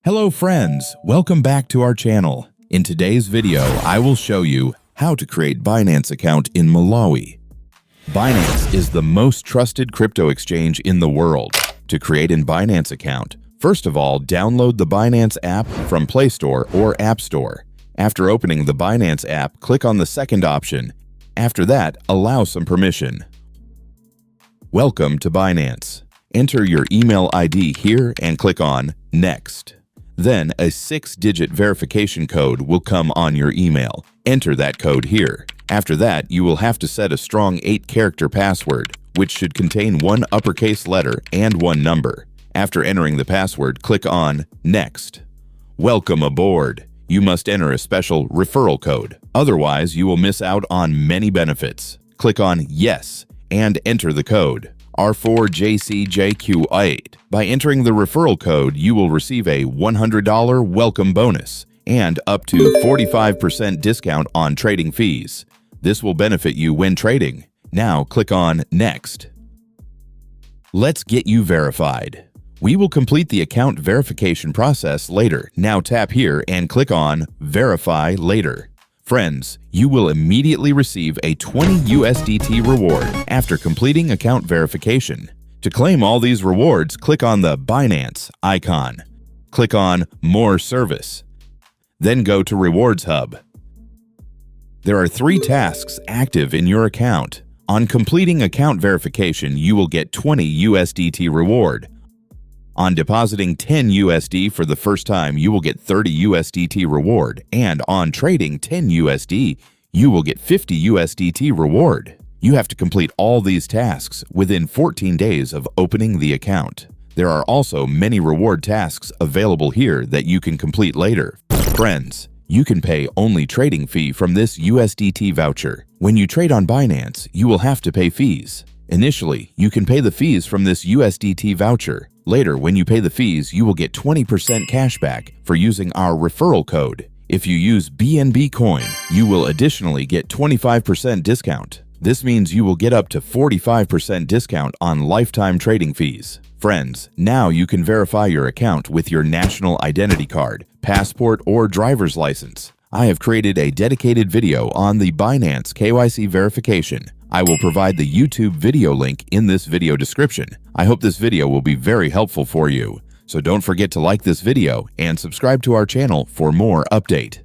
Hello friends, welcome back to our channel. In today's video, I will show you how to create Binance account in Malawi. Binance is the most trusted crypto exchange in the world. To create an Binance account, first of all, download the Binance app from Play Store or App Store. After opening the Binance app, click on the second option. After that, allow some permission. Welcome to Binance. Enter your email ID here and click on Next. Then a 6-digit verification code will come on your email. Enter that code here. After that, you will have to set a strong 8-character password, which should contain one uppercase letter and one number. After entering the password, click on Next. Welcome aboard. You must enter a special referral code. Otherwise, you will miss out on many benefits. Click on Yes and enter the code. 𝗓4𝗪𝐶𝗍𝐾8. By entering the referral code, you will receive a $100 welcome bonus and up to 45% discount on trading fees. This will benefit you when trading. Now click on Next. Let's get you verified. We will complete the account verification process later. Now tap here and click on Verify Later. Friends, you will immediately receive a 20 USDT reward after completing account verification. To claim all these rewards, click on the Binance icon. Click on More Service. Then go to Rewards Hub. There are 3 tasks active in your account. On completing account verification, you will get 20 USDT reward. On depositing 10 USD for the first time, you will get 30 USDT reward, and on trading 10 USD, you will get 50 USDT reward. You have to complete all these tasks within 14 days of opening the account. There are also many reward tasks available here that you can complete later. Friends, you can pay only trading fee from this USDT voucher. When you trade on Binance, you will have to pay fees. Initially, you can pay the fees from this USDT voucher. Later, when you pay the fees, you will get 20% cashback for using our referral code. If you use BNB coin, you will additionally get 25% discount. This means you will get up to 45% discount on lifetime trading fees. Friends, now you can verify your account with your national identity card, passport, or driver's license. I have created a dedicated video on the Binance KYC verification. I will provide the YouTube video link in this video description. I hope this video will be very helpful for you. So don't forget to like this video and subscribe to our channel for more update.